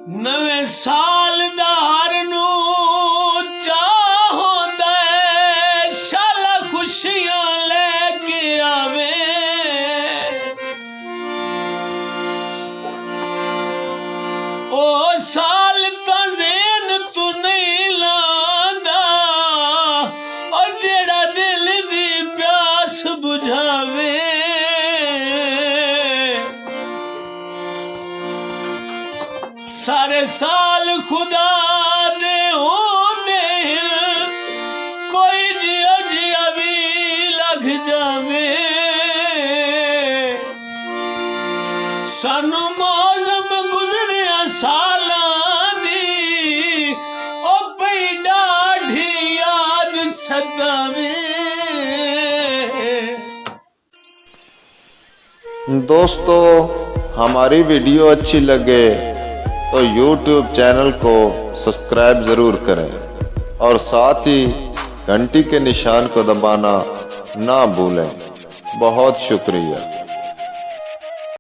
नवे साल दार नू चाहोंदा है शाला खुशियां लेके आवे। ओ साल ता ज़ेन तू नहीं लांदा और जेड़ा दिल दी प्यास बुझावे। सारे साल खुदा दे होंदे कोई जिया जिया भी लग जावे। सानू मौसम गुजरिया सालां दी ओ पई डाढ़ी याद सतावे। दोस्तों, हमारी वीडियो अच्छी लगे तो YouTube चैनल को सब्सक्राइब जरूर करें और साथ ही घंटी के निशान को दबाना ना भूलें। बहुत शुक्रिया।